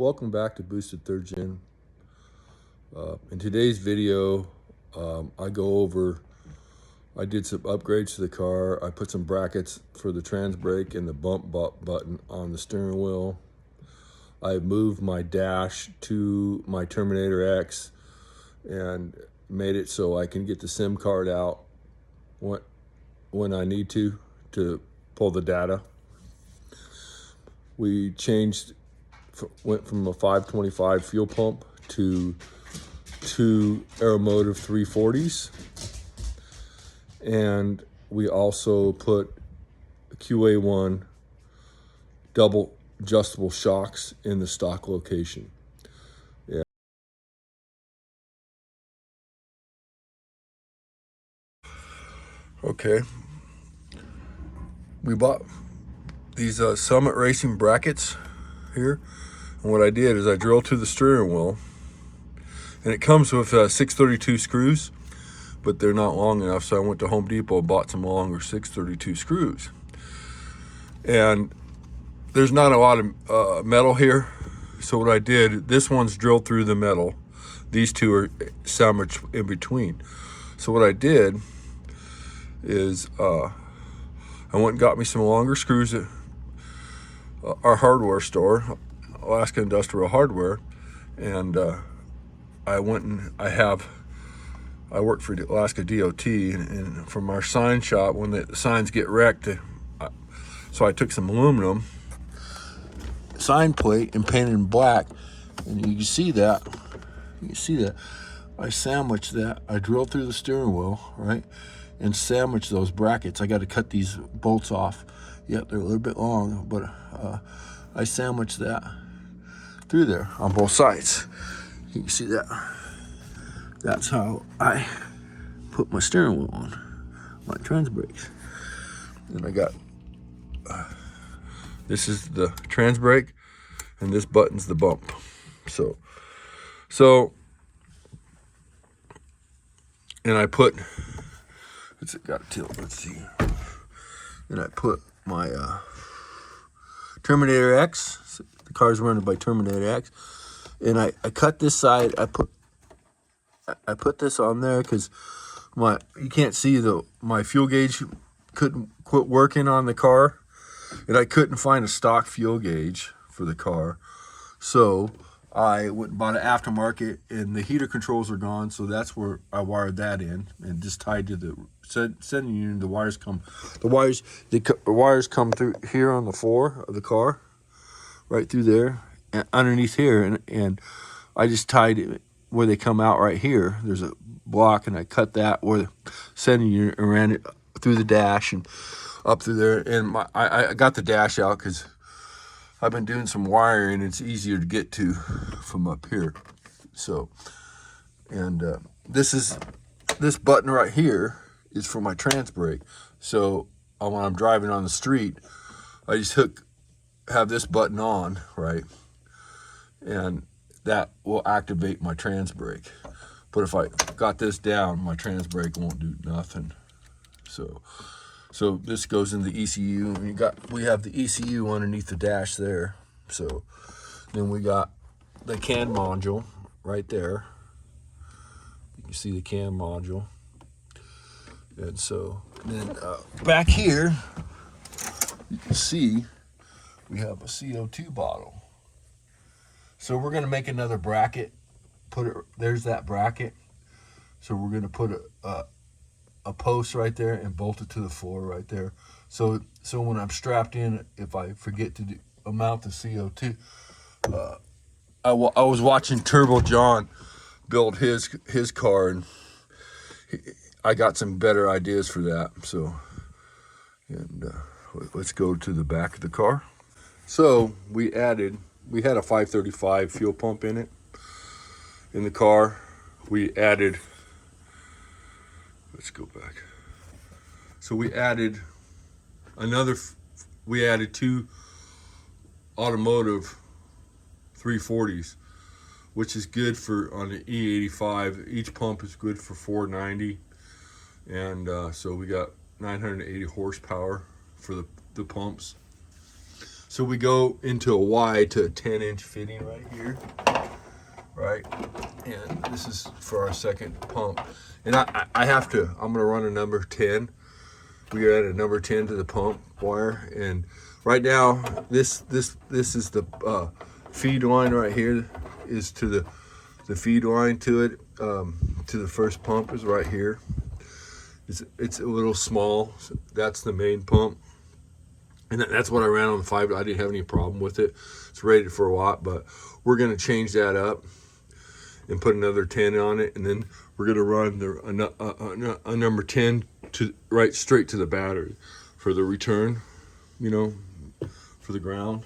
Welcome back to Boosted Third Gen. In today's video, I did some upgrades to the car. I put some brackets for the trans brake and the bump button on the steering wheel. I moved my dash to my Terminator X and made it so I can get the SIM card out when I need to pull the data. We went from a 525 fuel pump to two Aeromotive 340s, and we also put QA1 double adjustable shocks in the stock location. Yeah. Okay. We bought these Summit Racing brackets here, and what I did is I drilled through the steering wheel, and it comes with 632 screws, but they're not long enough, so I went to Home Depot and bought some longer 632 screws. And there's not a lot of metal here, so what I did, this one's drilled through the metal, these two are sandwiched in between. So what I did is I went and got me some longer screws at our hardware store, Alaska Industrial Hardware, and I went and I work for Alaska DOT, and from our sign shop, when the signs get wrecked, so I took some aluminum sign plate and painted in black, and you can see that. I sandwiched that. I drilled through the steering wheel, right, and sandwiched those brackets. I got to cut these bolts off. Yep, they're a little bit long, but I sandwiched that through there on both sides. You can see that. That's how I put my steering wheel on, my trans brakes. And I got, this is the trans brake, and this button's the bump. So, and I put, it's got a tilt, let's see. And I put my Terminator X, the car's running by Terminator X, and I cut this side, I put this on there because you can't see my fuel gauge couldn't quit working on the car, and I couldn't find a stock fuel gauge for the car, so I went and bought an aftermarket, and the heater controls are gone, so that's where I wired that in and just tied to the sending unit. The wires come through here on the floor of the car, right through there and underneath here, and I just tied it where they come out right here. There's a block, and I cut that where the sending unit and ran it through the dash and up through there. And I got the dash out because I've been doing some wiring. It's easier to get to from up here. So, and this button right here is for my trans brake. So when I'm driving on the street, I just have this button on, right, and that will activate my trans brake. But if I got this down, my trans brake won't do nothing. So this goes in the ECU, and we have the ECU underneath the dash there. So then we got the CAN module right there. You can see the CAN module. And so then back here, you can see we have a CO2 bottle. So we're going to make another bracket. There's that bracket. So we're going to put a post right there and bolt it to the floor right there. So when I'm strapped in, if I forget to mount the CO2, I was watching Turbo John build his car, and I got some better ideas for that. So, and let's go to the back of the car. So we had a 535 fuel pump in the car. We added, let's go back. So we added two automotive 340s, which is good on the E85. Each pump is good for 490, and so we got 980 horsepower for the pumps. So we go into a Y to a 10-inch fitting right here, right? And this is for our second pump. And I have to, I'm gonna run a number 10. We are at a number 10 to the pump wire. And right now, this is the feed line right here is to the feed line to it, to the first pump is right here. It's a little small, so that's the main pump. And that's what I ran on the 5. I didn't have any problem with it. It's rated for a watt, but we're gonna change that up and put another 10 on it, and then we're gonna run a number 10 to right straight to the battery for the return, you know, for the ground.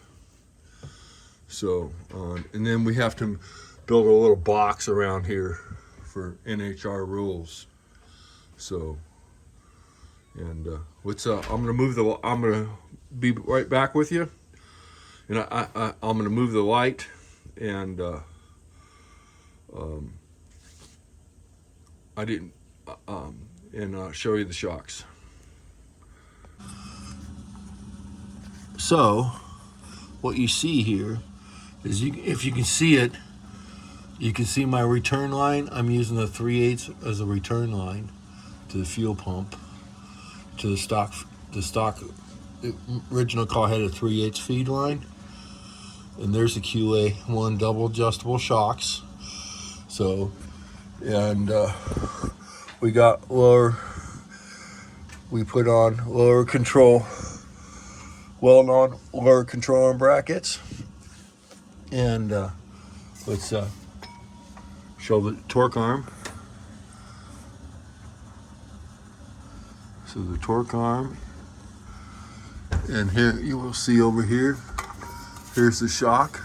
So, and then we have to build a little box around here for NHR rules. So, and I'm gonna be right back with you, and I'm gonna move the light and show you the shocks. So what you see here is, if you can see it, you can see my return line. I'm using the 3/8 as a return line to the fuel pump, to the stock. The original car had a 3/8 feed line, and there's the QA1 double adjustable shocks. So, and we got we put on lower control, well-known lower control arm brackets, and let's show the torque arm. So the torque arm, and here you will see over here, here's the shock,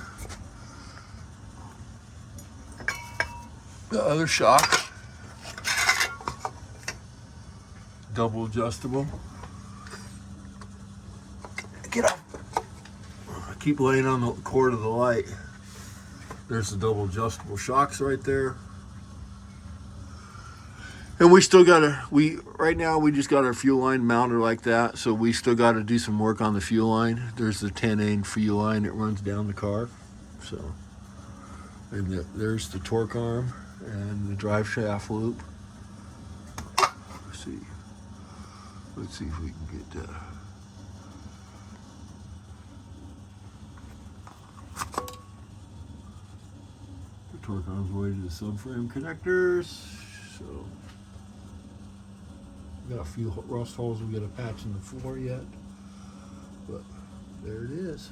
the other shock, double adjustable. Get up. I keep laying on the cord of the light. There's the double adjustable shocks right there. And we still gotta, right now we just got our fuel line mounted like that, so we still gotta do some work on the fuel line. There's the 10-inch fuel line that runs down the car. So, and there's the torque arm and the drive shaft loop. Let's see if we can get the torque arms way to the subframe connectors. So, got a few rust holes we got to patch in the floor yet, but there it is.